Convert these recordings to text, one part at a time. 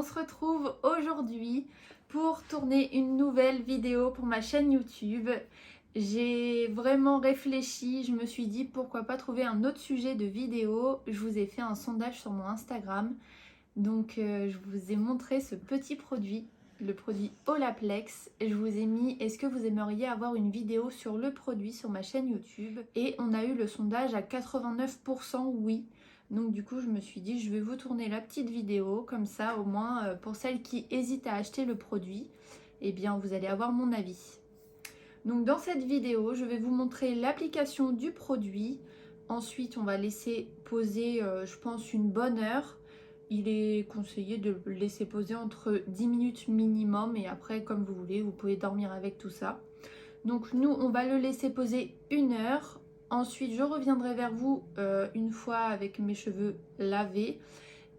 on se retrouve aujourd'hui pour tourner une nouvelle vidéo pour ma chaîne YouTube. J'ai vraiment réfléchi, je me suis dit pourquoi pas trouver un autre sujet de vidéo. Je vous ai fait un sondage sur mon Instagram, donc je vous ai montré ce petit produit, le produit Olaplex. Je vous ai mis est-ce que vous aimeriez avoir une vidéo sur le produit sur ma chaîne YouTube, et on a eu le sondage à 89% oui. Donc du coup je me suis dit je vais vous tourner la petite vidéo comme ça, au moins pour celles qui hésitent à acheter le produit, eh bien vous allez avoir mon avis. Donc dans cette vidéo je vais vous montrer l'application du produit. Ensuite on va laisser poser je pense une bonne heure. Il est conseillé de le laisser poser entre 10 minutes minimum, et après comme vous voulez, vous pouvez dormir avec tout ça. Donc nous on va le laisser poser 1 heure. Ensuite je reviendrai vers vous une fois avec mes cheveux lavés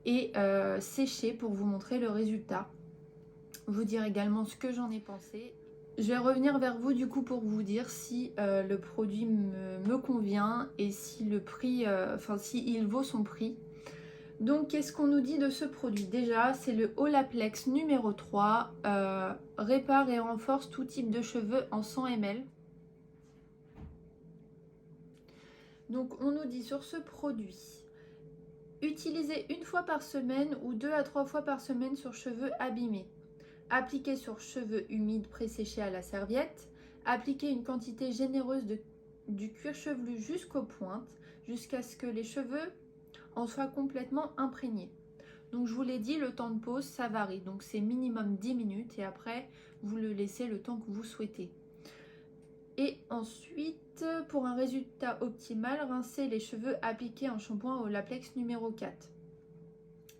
et séchés pour vous montrer le résultat. Vous dire également ce que j'en ai pensé. Je vais revenir vers vous du coup pour vous dire si le produit me convient et si le prix, si il vaut son prix. Donc qu'est-ce qu'on nous dit de ce produit? Déjà c'est le Olaplex numéro 3, répare et renforce tout type de cheveux en 100 ml. Donc on nous dit sur ce produit, utilisez 1 fois par semaine ou 2 à 3 fois par semaine sur cheveux abîmés. Appliquez sur cheveux humides pré-séchés à la serviette. Appliquez une quantité généreuse du cuir chevelu jusqu'aux pointes, jusqu'à ce que les cheveux en soient complètement imprégnés. Donc je vous l'ai dit, le temps de pause ça varie, donc c'est minimum 10 minutes et après vous le laissez le temps que vous souhaitez. Et ensuite, pour un résultat optimal, rincez les cheveux appliqués en shampoing Olaplex numéro 4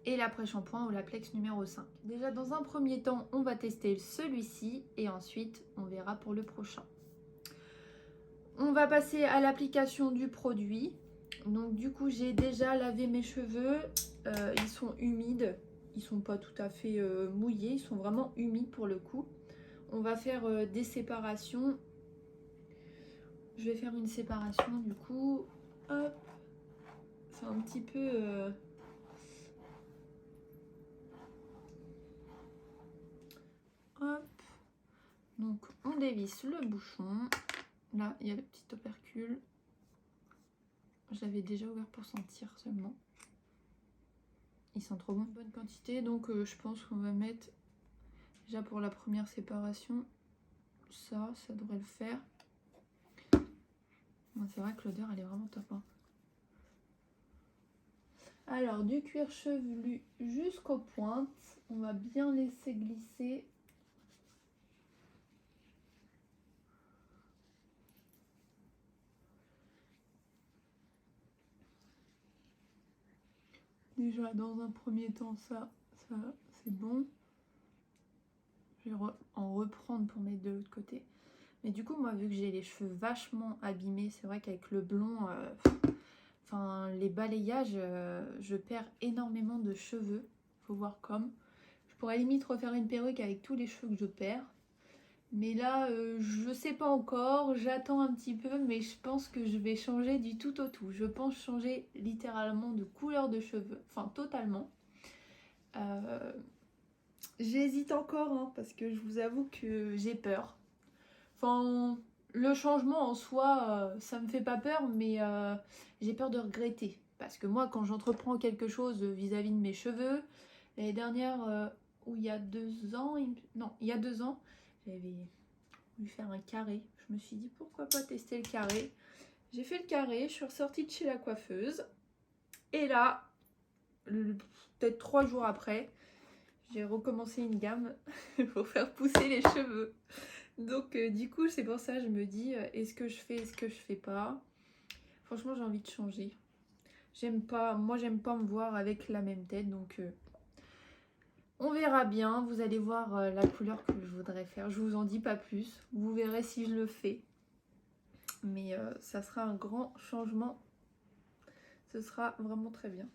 et l'après-shampoing Olaplex numéro 5. Déjà dans un premier temps on va tester celui-ci et ensuite on verra pour le prochain. On va passer à l'application du produit. Donc du coup j'ai déjà lavé mes cheveux, ils sont humides, ils sont pas tout à fait mouillés, ils sont vraiment humides pour le coup. On va faire des séparations. Je vais faire une séparation du coup, hop, c'est un petit peu... Hop, donc on dévisse le bouchon. Là il y a le petit opercule. J'avais déjà ouvert pour sentir seulement. Ils sont trop bons. Bonne quantité, donc je pense qu'on va mettre déjà pour la première séparation. Ça devrait le faire. Bon, c'est vrai que l'odeur elle est vraiment top, hein. Alors du cuir chevelu jusqu'aux pointes, on va bien laisser glisser. Déjà dans un premier temps ça c'est bon. Je vais en reprendre pour mettre de l'autre côté. Mais du coup moi vu que j'ai les cheveux vachement abîmés, c'est vrai qu'avec le blond, les balayages, je perds énormément de cheveux. Faut voir comme. Je pourrais limite refaire une perruque avec tous les cheveux que je perds. Mais là, je sais pas encore, j'attends un petit peu, mais je pense que je vais changer du tout au tout. Je pense changer littéralement de couleur de cheveux, enfin totalement. J'hésite encore, hein, parce que je vous avoue que j'ai peur. Enfin, le changement en soi, ça me fait pas peur, mais j'ai peur de regretter. Parce que moi, quand j'entreprends quelque chose vis-à-vis de mes cheveux, l'année dernière, ou il y a 2 ans, il y a 2 ans, j'avais voulu faire un carré. Je me suis dit pourquoi pas tester le carré. J'ai fait le carré, je suis ressortie de chez la coiffeuse. Et là, peut-être 3 jours après, j'ai recommencé une gamme pour faire pousser les cheveux. Donc du coup c'est pour ça que je me dis est-ce que je fais, est-ce que je fais pas. Franchement j'ai envie de changer. Moi j'aime pas me voir avec la même tête, donc on verra bien. Vous allez voir la couleur que je voudrais faire. Je vous en dis pas plus. Vous verrez si je le fais. Mais ça sera un grand changement. Ce sera vraiment très bien.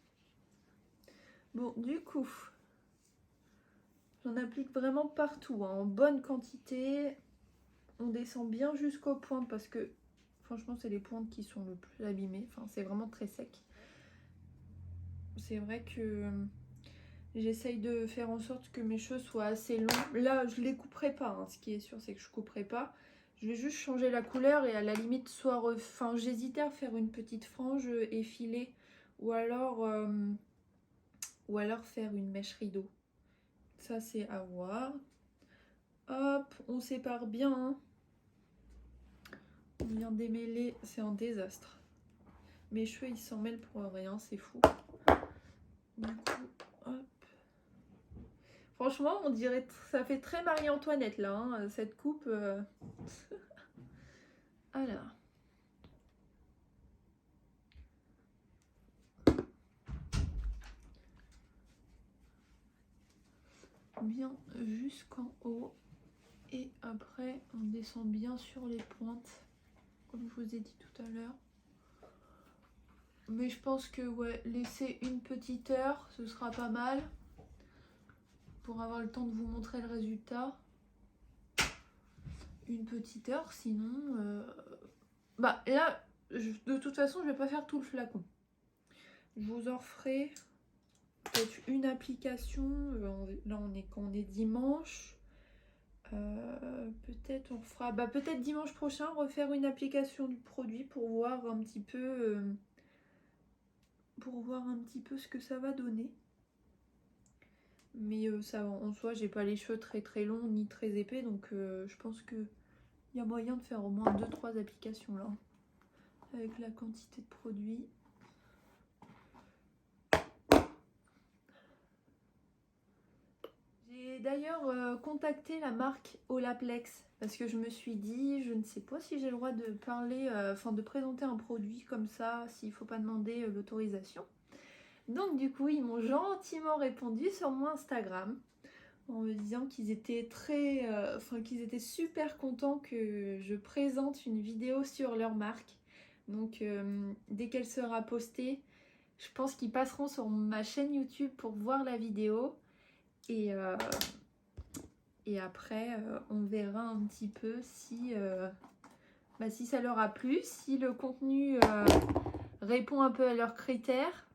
Bon du coup, j'en applique vraiment partout, hein, en bonne quantité. On descend bien jusqu'aux pointes parce que franchement c'est les pointes qui sont le plus abîmées. Enfin c'est vraiment très sec. C'est vrai que J'essaye de faire en sorte que mes cheveux soient assez longs. Là, je les couperai pas, hein. Ce qui est sûr, c'est que je couperai pas. Je vais juste changer la couleur et à la limite, soit... Enfin, j'hésitais à faire une petite frange effilée ou alors faire une mèche rideau. Ça, c'est à voir. Hop, on sépare bien, hein. On vient démêler, c'est un désastre. Mes cheveux, ils s'en mêlent pour rien, c'est fou. Du coup, hop. Franchement, on dirait ça fait très Marie-Antoinette là, hein, cette coupe. Alors. Bien jusqu'en haut. Et après, on descend bien sur les pointes, comme je vous ai dit tout à l'heure. Mais je pense que ouais, laisser une petite heure, ce sera pas mal. Pour avoir le temps de vous montrer le résultat. Une petite heure, sinon... Bah là, de toute façon, je vais pas faire tout le flacon. Je vous en ferai peut-être une application. Là, quand on est dimanche. Peut-être on fera... Bah peut-être dimanche prochain, refaire une application du produit pour voir un petit peu... ce que ça va donner. Mais ça, en soi, j'ai pas les cheveux très très longs ni très épais. Donc je pense que il y a moyen de faire au moins 2-3 applications là. Avec la quantité de produits. J'ai d'ailleurs contacté la marque Olaplex parce que je me suis dit, je ne sais pas si j'ai le droit de parler, de présenter un produit comme ça, s'il ne faut pas demander l'autorisation. Donc du coup, ils m'ont gentiment répondu sur mon Instagram en me disant qu'ils étaient qu'ils étaient super contents que je présente une vidéo sur leur marque. Donc dès qu'elle sera postée, je pense qu'ils passeront sur ma chaîne YouTube pour voir la vidéo. Et après, on verra un petit peu si ça leur a plu, si le contenu répond un peu à leurs critères.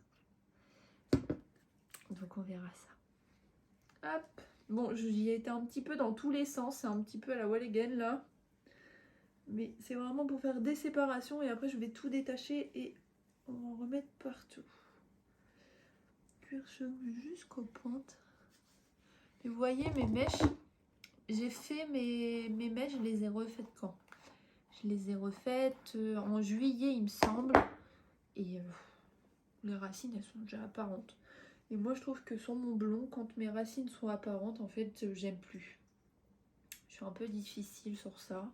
Donc on verra ça. Hop. Bon, j'y ai été un petit peu dans tous les sens. C'est un petit peu à la wall again là. Mais c'est vraiment pour faire des séparations. Et après, je vais tout détacher et on va en remettre partout. Cuir chevelu jusqu'aux pointes. Et vous voyez mes mèches. J'ai fait mes mèches, je les ai refaites quand? Je les ai refaites en juillet, il me semble. Et les racines, elles sont déjà apparentes. Et moi, je trouve que sur mon blond, quand mes racines sont apparentes, en fait, j'aime plus. Je suis un peu difficile sur ça.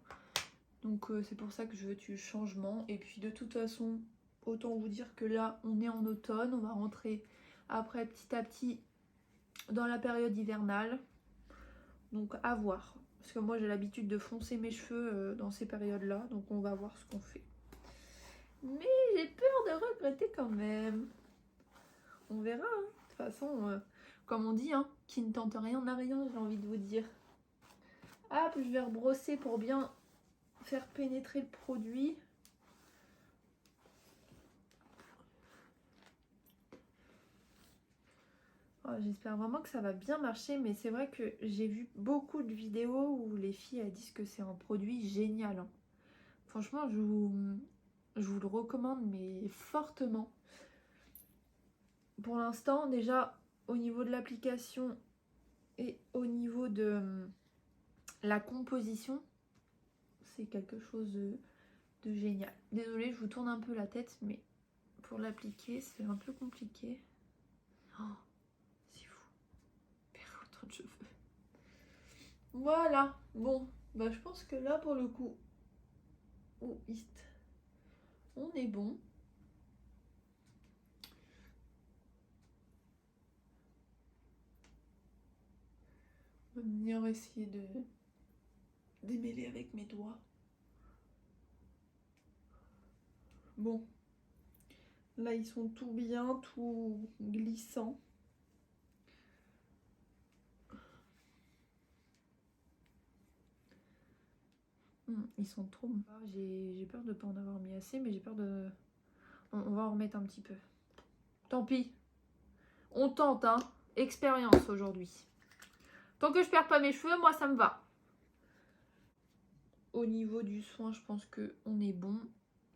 Donc, c'est pour ça que je veux du changement. Et puis, de toute façon, autant vous dire que là, on est en automne. On va rentrer après, petit à petit, dans la période hivernale. Donc, à voir. Parce que moi, j'ai l'habitude de foncer mes cheveux dans ces périodes-là. Donc, on va voir ce qu'on fait. Mais j'ai peur de regretter quand même. On verra. Hein. De toute façon, comme on dit, hein, qui ne tente rien n'a rien, j'ai envie de vous dire. Hop, je vais rebrosser pour bien faire pénétrer le produit. Oh, j'espère vraiment que ça va bien marcher, mais c'est vrai que j'ai vu beaucoup de vidéos où les filles elles disent que c'est un produit génial. Hein. Franchement, je vous le recommande, mais fortement. Pour l'instant, déjà, au niveau de l'application et au niveau de la composition, c'est quelque chose de génial. Désolée, je vous tourne un peu la tête, mais pour l'appliquer, c'est un peu compliqué. Oh, c'est fou. Perdre autant de cheveux. Voilà. Bon, bah je pense que là, pour le coup, on est bon. On va venir essayer de démêler avec mes doigts. Bon. Là, ils sont tout bien, tout glissants. Ils sont trop bons. J'ai peur de ne pas en avoir mis assez, mais j'ai peur de... On va en remettre un petit peu. Tant pis. On tente, hein. expérience aujourd'hui. Tant que je perds pas mes cheveux, moi ça me va. Au niveau du soin, je pense qu'on est bon.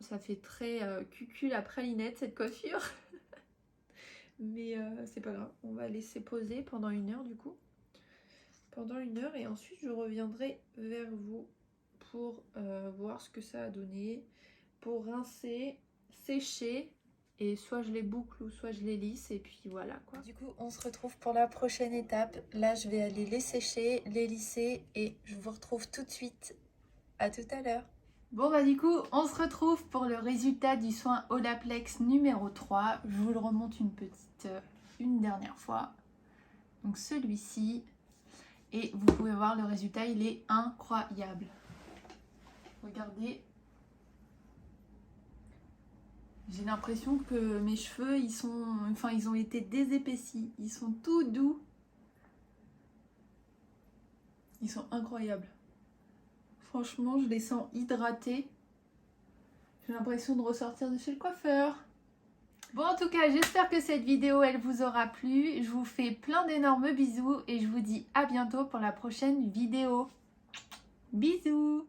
Ça fait très cucul à pralinette cette coiffure. Mais c'est pas grave, on va laisser poser pendant 1 heure du coup. Pendant 1 heure et ensuite je reviendrai vers vous pour voir ce que ça a donné. Pour rincer, sécher et soit je les boucle ou soit je les lisse et puis voilà quoi. Du coup on se retrouve pour la prochaine étape. Là je vais aller les sécher, les lisser et je vous retrouve tout de suite. À tout à l'heure. Bon bah du coup on se retrouve pour le résultat du soin Olaplex numéro 3. Je vous le remonte une dernière fois. Donc celui-ci. Et vous pouvez voir le résultat, il est incroyable. Regardez. J'ai l'impression que mes cheveux, ils ont été désépaissis. Ils sont tout doux. Ils sont incroyables. Franchement, je les sens hydratés. J'ai l'impression de ressortir de chez le coiffeur. Bon, en tout cas, j'espère que cette vidéo, elle vous aura plu. Je vous fais plein d'énormes bisous et je vous dis à bientôt pour la prochaine vidéo. Bisous!